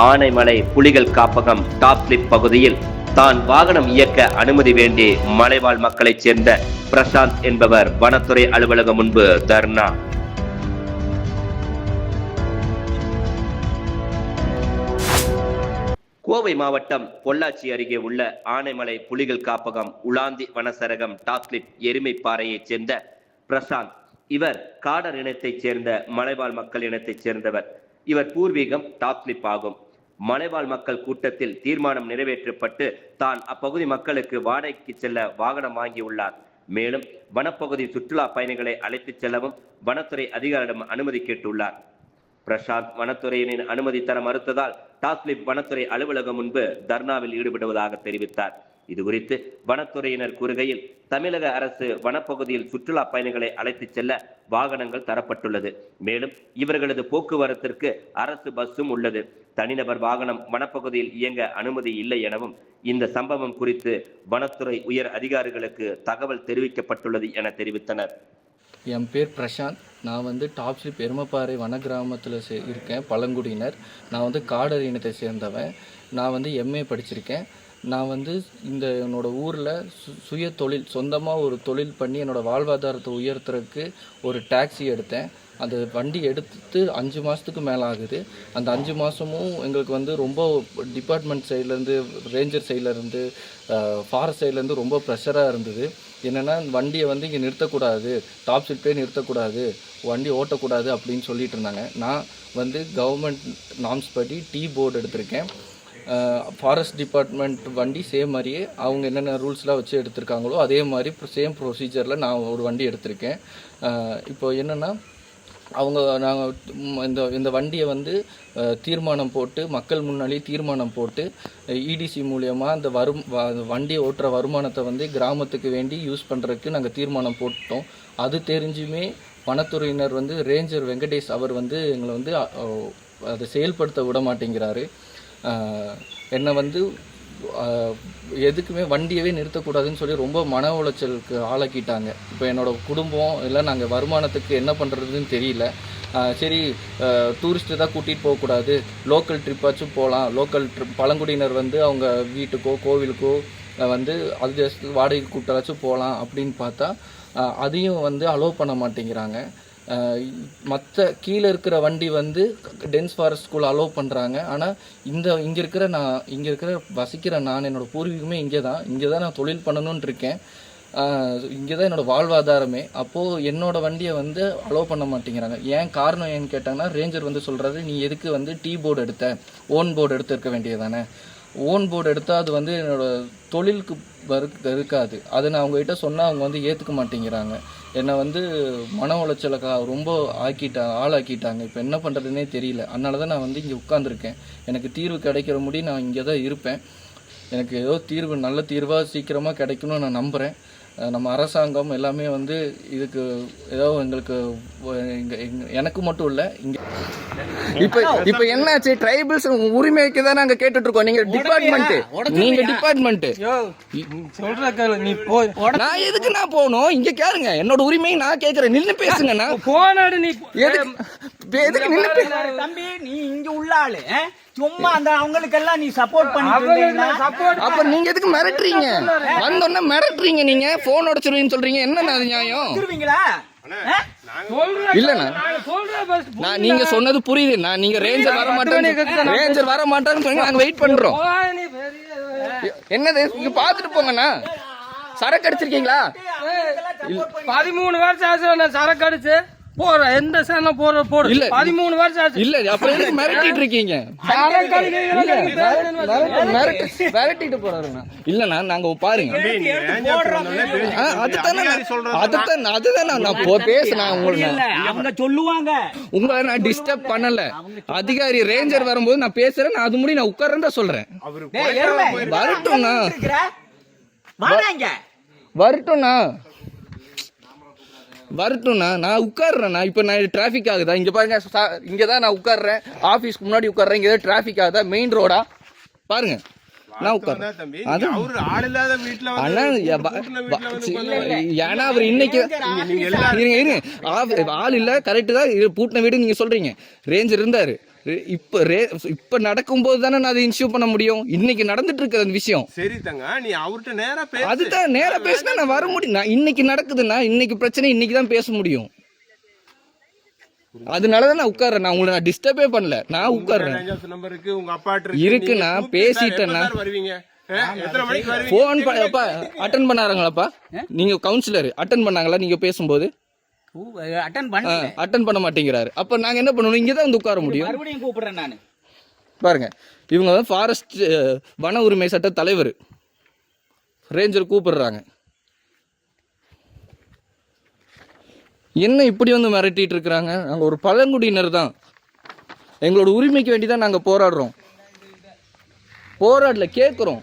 ஆனைமலை புலிகள் காப்பகம் top slip பகுதியில் தான் வாகனம் இயக்க அனுமதி வேண்டி மலைவாழ் மக்களைச் சேர்ந்த பிரசாந்த் என்பவர் வனத்துறை அலுவலகம் முன்பு தர்ணா. கோவை மாவட்டம் பொள்ளாச்சி அருகே உள்ள ஆனைமலை புலிகள் காப்பகம் உலாந்தி வனசரகம் டாப் ஸ்லிப் எருமைப்பாறையைச் சேர்ந்த பிரசாந்த். இவர் காடர் இனத்தைச் சேர்ந்த மலைவாழ் மக்கள் இனத்தைச் சேர்ந்தவர். இவர் பூர்வீகம் டாப் ஸ்லிப் ஆகும். மலைவாழ் மக்கள் கூட்டத்தில் தீர்மானம் நிறைவேற்றப்பட்டு தான் அப்பகுதி மக்களுக்கு வாடகைக்கு செல்ல வாகனம் வாங்கியுள்ளார். மேலும் வனப்பகுதி சுற்றுலா பயணிகளை அழைத்துச் செல்லவும் வனத்துறை அதிகாரிடம் அனுமதி கேட்டுள்ளார். பிரசாந்த் வனத்துறையினரின் அனுமதி தர மறுத்ததால் டாப் ஸ்லிப் வனத்துறை அலுவலகம் முன்பு தர்ணாவில் ஈடுபடுவதாக தெரிவித்தார். இதுகுறித்து வனத்துறையினர் கூறுகையில், தமிழக அரசு வனப்பகுதியில் சுற்றுலா பயணிகளை அழைத்துச் செல்ல வாகனங்கள் தரப்பட்டுள்ளது. மேலும் இவர்களது போக்குவரத்திற்கு அரசு பஸ்ஸும் உள்ளது. தனிநபர் வாகனம் வனப்பகுதியில் இயங்க அனுமதி இல்லை எனவும் இந்த சம்பவம் குறித்து வனத்துறை உயர் அதிகாரிகளுக்கு தகவல் தெரிவிக்கப்பட்டுள்ளது என தெரிவித்தனர். என் பேர் பிரசாந்த். நான் டாப் ஸ்லிப் எருமைப்பாறை வன கிராமத்தில் இருக்கேன், பழங்குடியினர். நான் காடர் இனத்தை சேர்ந்தவன். நான் எம்ஏ படிச்சிருக்கேன். நான் இந்த என்னோடய ஊரில் சுய தொழில், சொந்தமாக ஒரு தொழில் பண்ணி என்னோடய வாழ்வாதாரத்தை உயர்த்துறதுக்கு ஒரு டாக்ஸி எடுத்தேன். அந்த வண்டி எடுத்து 5 மாதத்துக்கு மேலே ஆகுது. அந்த 5 மாதமும் எங்களுக்கு ரொம்ப டிபார்ட்மெண்ட் சைட்லேருந்து, ரேஞ்சர் சைட்லேருந்து, ஃபாரஸ்ட் சைட்லேருந்து ரொம்ப ப்ரெஷராக இருந்தது. என்னென்னா, வண்டியை இங்கே நிறுத்தக்கூடாது, டாப் ஸ்லிப்பே நிறுத்தக்கூடாது, வண்டி ஓட்டக்கூடாது அப்படின்னு சொல்லிட்டு இருந்தாங்க. நான் கவர்மெண்ட் நார்ம்ஸ் படி டீ போர்டு எடுத்திருக்கேன். ஃபாரஸ்ட் டிபார்ட்மெண்ட் வண்டி சேம் மாதிரியே அவங்க என்னென்ன ரூல்ஸ்லாம் வச்சு எடுத்திருக்காங்களோ அதே மாதிரி சேம் ப்ரொசீஜரில் நான் ஒரு வண்டி எடுத்திருக்கேன். இப்போ என்னென்னா, நாங்கள் இந்த வண்டியை தீர்மானம் போட்டு, மக்கள் முன்னாடி தீர்மானம் போட்டு இடிசி மூலியமாக அந்த வண்டியை ஓட்டுற வருமானத்தை கிராமத்துக்கு வேண்டி யூஸ் பண்ணுறதுக்கு நாங்கள் தீர்மானம் போட்டோம். அது தெரிஞ்சுமே வனத்துறையினர் ரேஞ்சர் வெங்கடேஷ் அவர் எங்களை அதை செயல்படுத்த விட மாட்டேங்கிறாரு. என்னை எதுக்குமே வண்டியவே நிறுத்தக்கூடாதுன்னு சொல்லி ரொம்ப மன உளைச்சலுக்கு ஆளாக்கிட்டாங்க. இப்போ என்னோடய குடும்பம் இல்லை, நாங்கள் வருமானத்துக்கு என்ன பண்ணுறதுன்னு தெரியல. சரி, டூரிஸ்ட்டு தான் கூட்டிகிட்டு போகக்கூடாது, லோக்கல் ட்ரிப்பாச்சும் போகலாம். லோக்கல் ட்ரிப் பழங்குடியினர் அவங்க வீட்டுக்கோ கோவிலுக்கோ அது வாடகை கூட்டாச்சும் போகலாம் அப்படின்னு பார்த்தா அதையும் அலோவ் பண்ண மாட்டேங்கிறாங்க. மற்ற கீழே இருக்கிற வண்டி டென்ஸ் ஃபாரஸ்ட்குள்ளே அலோவ் பண்ணுறாங்க. ஆனால் இங்கே இருக்கிற வசிக்கிற நான், என்னோடய பூர்வீகமே இங்கே தான் நான் தொழில் பண்ணணும்னு இருக்கேன். இங்கே தான் என்னோடய வாழ்வாதாரமே. அப்போது என்னோடய வண்டியை அலோவ் பண்ண மாட்டேங்கிறாங்க. ஏன் காரணம் ஏன்னு கேட்டாங்கன்னா, ரேஞ்சர் சொல்கிறது, நீ எதுக்கு டீ போர்டு எடுத்த, ஓன் போர்டு எடுத்துருக்க வேண்டியதானே. ஓன் போர்டு எடுத்தால் அது என்னோடய தொழிலுக்கு இருக்காது. அதை நான் அவங்ககிட்ட சொன்னால் அவங்க ஏற்றுக்க மாட்டேங்கிறாங்க. என்னை மன உளைச்சலுக்கு ரொம்ப ஆளாக்கிட்டாங்க. இப்போ என்ன பண்ணுறதுனே தெரியல. அதனால தான் நான் இங்கே உட்காந்துருக்கேன். எனக்கு தீர்வு கிடைக்கிற முடி நான் இங்கே தான் இருப்பேன். எனக்கு ஏதோ தீர்வு, நல்ல தீர்வாக சீக்கிரமாக கிடைக்கணும்னு நான் நம்புகிறேன். நம்ம அரசாங்கம் எல்லாமே இதுக்கு ஏதோ எங்களுக்கு, எனக்கு மட்டும் இல்லை, இங்கே இப்போ என்னாச்சு, ட்ரைபல்ஸ் உரிமைக்கு தான் நாங்கள் கேட்டுட்டு இருக்கோம். நீங்க டிபார்ட்மெண்ட் நான் எதுக்கு நான் போகணும்? இங்க கேளுங்க, என்னோட உரிமையை நான் கேட்கறேன். நின்று பேசுங்க. நான் போனாடு, நீ எதுக்கு நின்று தம்பி? நீ இங்க உள்ள ஆளு, சும்மா அந்த அவங்களுக்கு எல்லாம் நீ சப்போர்ட் பண்ணி, அப்ப நீங்க எதுக்கு மிரட்டுறீங்க? வந்தோன்னா மிரட்டுறீங்க, நீங்க போன் உடைச்சிருவீங்கன்னு சொல்றீங்க. என்ன நியாயம்? இல்லண்ணா, நான் நீங்க சொன்னது புரியுது. நீங்க ரேஞ்சர் வர மாட்டேன்னு சொன்னீங்க, நாங்க வெயிட் பண்றோம். என்னது, இங்க பாத்துட்டு போங்கண்ணா. சரக்கு அடிச்சிருக்கீங்களா? 13 வருஷம் ஆச்சு சரக்கு அடிச்சு போற எந்த சேனம் போற போடு. இல்ல 13 வருஷம் ஆச்சு. இல்ல அப்புறம் எதுக்கு மிரட்டிட்டு இருக்கீங்க? மிரட்டிட்டு போறாருண்ணா. இல்லண்ணா, நாங்க பாருங்க, அதுதான் நான் பேசுறேன். அவங்க சொல்லுவாங்க, உங்களை நான் டிஸ்டர்ப் பண்ணல. அதிகாரி ரேஞ்சர் வரும்போது நான் பேசுறேன். நான் அது முடி நான் உட்கார்றேன் தான் சொல்றேன். வரட்டும்ண்ணா, வரட்டும்ண்ணா, நான் உட்காடுறேண்ணா. இப்போ நான் டிராஃபிக் ஆகுதா? இங்கே பாருங்க, இங்கே தான் நான் உட்காடுறேன். ஆஃபீஸ்க்கு முன்னாடி உட்காடுறேன். இங்கே ஏதாவது டிராஃபிக் ஆகுதா? மெயின் ரோடா பாருங்க, நான் உட்கார்றேன். ஏன்னா அவர் இன்னைக்கு ஆள் இல்லை, கரெக்டு தான், பூட்டின வீடு நீங்க சொல்றீங்க. ரேஞ்சர் இருந்தாரு, இப்ப நடக்கும்போது தானே நான் அதை இன்ஷூ பண்ண முடியும். இன்னைக்கு நடந்துட்டு இருக்கு அந்த விஷயம். சரி தங்க, நீ அவர்கிட்ட நேரா பேசு. அதுதான் நேரா பேசினா நான் வர முடியும். நான் இன்னைக்கு நடக்குதுன்னா இன்னைக்கு பிரச்சனை இன்னைக்கு தான் பேச முடியும். அதனாலதான் நான் உட்கார்றேன். நான் உங்களை டிஸ்டர்பே பண்ணல, நான் உட்கார்றேன். நம்பர் இருக்கு, உங்க அப்பா இருக்கு, நான் பேசிட்டேன்னா வருவீங்க. எத்தனை மணிக்கு வருவீங்க? போன் அட்டன் பண்ணாங்களாப்பா? நீங்க கவுன்சிலர் அட்டன் பண்ணாங்களா? நீங்க பேசும்போது அட்டன் பண்ண மாட்டேங்கிறாரு. அப்ப நாங்க என்ன பண்ணணும்? இங்கதான் வந்து உட்கார முடியும். மறுபடியும் கூப்பிடுறேன் நான். பாருங்க, இவங்க வந்து ஃபாரஸ்ட் வன உரிமை சட்ட தலைவர் ரேஞ்சர் கூப்பிடுறாங்க. என்ன இப்படி வந்து மிரட்டிட்டு இருக்கிறாங்க? நாங்கள் ஒரு பழங்குடியினர் தான், எங்களோட உரிமைக்கு வேண்டி தான் நாங்கள் போராடுறோம். போராடல, கேட்குறோம்.